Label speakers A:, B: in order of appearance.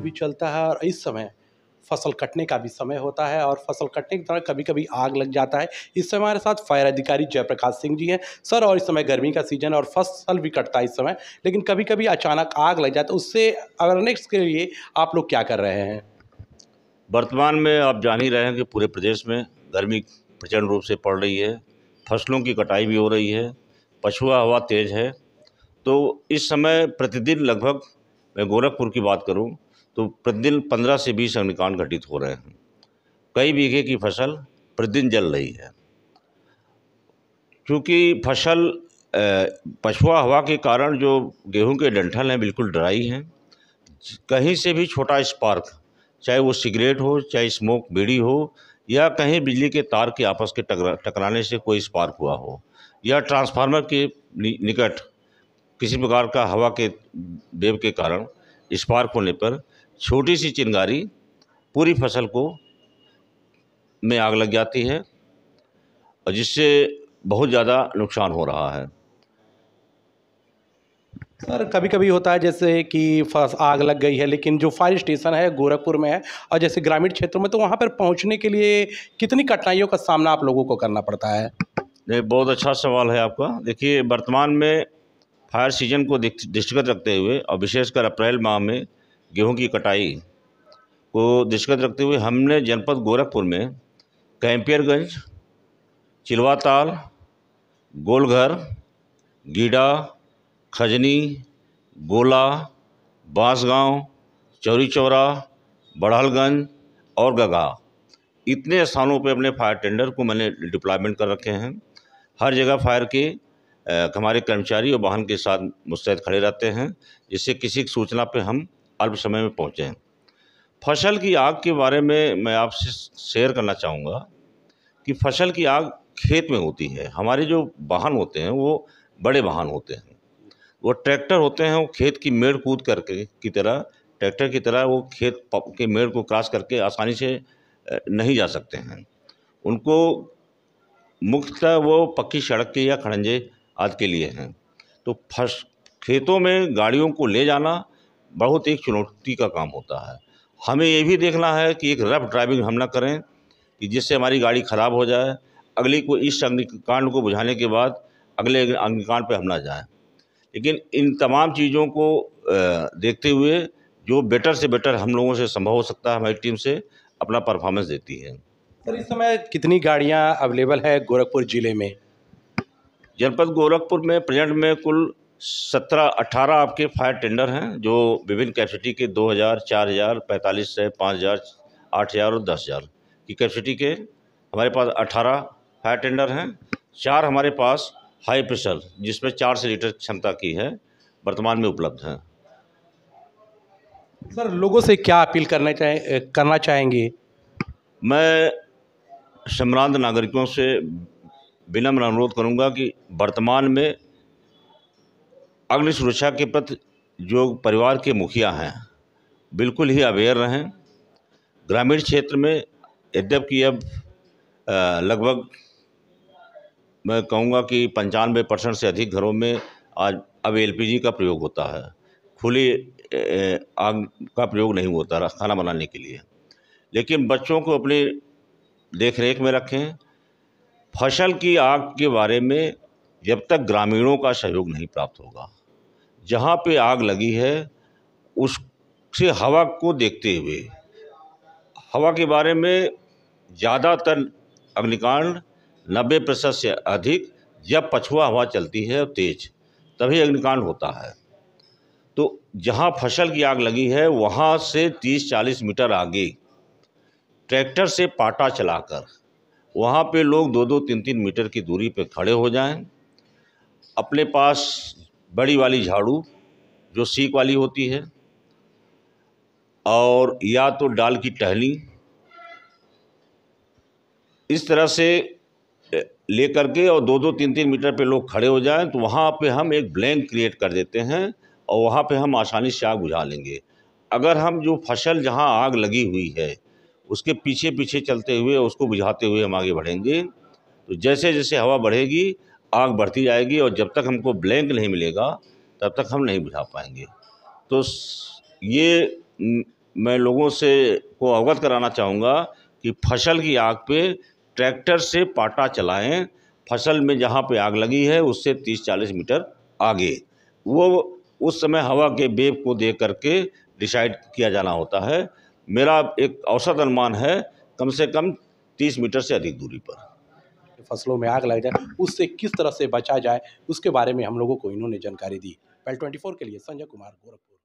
A: भी चलता है और इस समय फसल कटने का भी समय होता है और फसल कटने के दौरान कभी-कभी आग लग जाता है। इस समय हमारे साथ फायर अधिकारी जयप्रकाश सिंह जी हैं। सर, और इस समय गर्मी का सीज़न है और फसल भी कटता है इस समय, लेकिन कभी-कभी अचानक आग लग जाए तो उससे अवेयरनेस के लिए आप लोग क्या कर रहे हैं?
B: वर्तमान में आप जान ही रहे हैं कि पूरे प्रदेश में गर्मी प्रचंड रूप से पड़ रही है, फसलों की कटाई भी हो रही है, पछुआ हवा तेज़ है। तो इस समय प्रतिदिन लगभग, मैं गोरखपुर की बात करूं तो प्रतिदिन 15 से 20 अग्निकांड घटित हो रहे हैं। कई बीघे की फसल प्रतिदिन जल रही है। क्योंकि फसल पछुआ हवा के कारण जो गेहूं के डंठल हैं बिल्कुल ड्राई हैं। कहीं से भी छोटा स्पार्क, चाहे वो सिगरेट हो, चाहे स्मोक बीड़ी हो, या कहीं बिजली के तार के आपस के टकराने से कोई स्पार्क हुआ हो, या ट्रांसफार्मर के निकट किसी प्रकार का हवा के वेव के कारण स्पार्क होने पर छोटी सी चिंगारी पूरी फसल को में आग लग जाती है और जिससे बहुत ज़्यादा नुकसान हो रहा है।
A: सर, कभी-कभी होता है जैसे कि आग लग गई है, लेकिन जो फायर स्टेशन है गोरखपुर में है और जैसे ग्रामीण क्षेत्रों में, तो वहाँ पर पहुँचने के लिए कितनी कठिनाइयों का सामना आप लोगों को करना पड़ता है?
B: नहीं, बहुत अच्छा सवाल है आपका। देखिए, वर्तमान में फायर सीजन को दृष्टिगत रखते हुए और विशेषकर अप्रैल माह में गेहूं की कटाई को दृष्टिगत रखते हुए हमने जनपद गोरखपुर में कैंपियरगंज, चिलवाताल, गोलघर, गीडा, खजनी, गोला, बांसगांव, चौरी चौरा, बड़हलगंज और गगा, इतने स्थानों पे अपने फायर टेंडर को मैंने डिप्लॉयमेंट कर रखे हैं। हर जगह फायर के हमारे कर्मचारी और वाहन के साथ मुस्तैद खड़े रहते हैं, जिससे किसी की सूचना पे हम अल्प समय में पहुँचें। फसल की आग के बारे में मैं आपसे शेयर करना चाहूँगा कि फसल की आग खेत में होती है। हमारे जो वाहन होते हैं वो बड़े वाहन होते हैं, वो ट्रैक्टर होते हैं, वो खेत की मेड़ कूद करके की तरह, ट्रैक्टर की तरह वो खेत के मेड़ को क्रॉस करके आसानी से नहीं जा सकते हैं। उनको मुख्यतः वो पक्की सड़क के या खड़ंजे आदि के लिए हैं। तो खेतों में गाड़ियों को ले जाना बहुत एक चुनौती का काम होता है। हमें ये भी देखना है कि एक रफ ड्राइविंग हम ना करें कि जिससे हमारी गाड़ी ख़राब हो जाए, अगली को इस अग्निकांड को बुझाने के बाद अगले अग्निकांड पे हम ना जाएं। लेकिन इन तमाम चीज़ों को देखते हुए जो बेटर से बेटर हम लोगों से संभव हो सकता है, हमारी टीम से अपना परफॉर्मेंस देती है।
A: सर, इस समय कितनी गाड़ियाँ अवेलेबल है गोरखपुर ज़िले में?
B: जनपद गोरखपुर में प्रेजेंट में कुल 17-18 आपके फायर टेंडर हैं, जो विभिन्न कैपेसिटी के 2000, 4000, 4500, 5000, 8000 और 10000 की कैपेसिटी के हमारे पास 18 फायर टेंडर हैं। 4 हमारे पास हाई प्रेशर जिसमें 400 लीटर क्षमता की है, वर्तमान में उपलब्ध हैं।
A: सर, लोगों से क्या अपील करना चाहेंगे?
B: मैं सम्रांत नागरिकों से विनम्र अनुरोध करूंगा कि वर्तमान में अग्नि सुरक्षा के प्रति जो परिवार के मुखिया हैं बिल्कुल ही अवेयर रहें। ग्रामीण क्षेत्र में यद्यपि अब लगभग मैं कहूँगा कि 95% से अधिक घरों में आज अब एलपीजी का प्रयोग होता है, खुली आग का प्रयोग नहीं होता खाना बनाने के लिए। लेकिन बच्चों को अपने देख रेख में रखें। फसल की आग के बारे में जब तक ग्रामीणों का सहयोग नहीं प्राप्त होगा, जहाँ पे आग लगी है उससे हवा को देखते हुए, हवा के बारे में ज़्यादातर अग्निकांड 90% से अधिक जब पछुआ हवा चलती है और तेज, तभी अग्निकांड होता है। तो जहाँ फसल की आग लगी है वहाँ से 30-40 मीटर आगे ट्रैक्टर से पाटा चलाकर वहाँ पे लोग 2-2, 3-3 मीटर की दूरी पे खड़े हो जाएं। अपने पास बड़ी वाली झाड़ू जो सीक वाली होती है और या तो डाल की टहनी, इस तरह से ले करके और 2-2, 3-3 मीटर पे लोग खड़े हो जाएं, तो वहाँ पे हम एक ब्लैंक क्रिएट कर देते हैं और वहाँ पे हम आसानी से आग बुझा लेंगे। अगर हम जो फसल जहाँ आग लगी हुई है उसके पीछे पीछे चलते हुए उसको बुझाते हुए हम आगे बढ़ेंगे, तो जैसे जैसे हवा बढ़ेगी आग बढ़ती जाएगी और जब तक हमको ब्लैंक नहीं मिलेगा तब तक हम नहीं बुझा पाएंगे। तो ये मैं लोगों से को अवगत कराना चाहूँगा कि फसल की आग पे ट्रैक्टर से पाटा चलाएं। फसल में जहाँ पे आग लगी है उससे 30-40 मीटर आगे, वो उस समय हवा के वेग को देख करके डिसाइड किया जाना होता है। मेरा एक औसत अनुमान है कम से कम 30 मीटर से अधिक दूरी पर।
A: फसलों में आग लग जाए उससे किस तरह से बचा जाए उसके बारे में हम लोगों को इन्होंने जानकारी दी। पहल 24 के लिए संजय कुमार, गोरखपुर।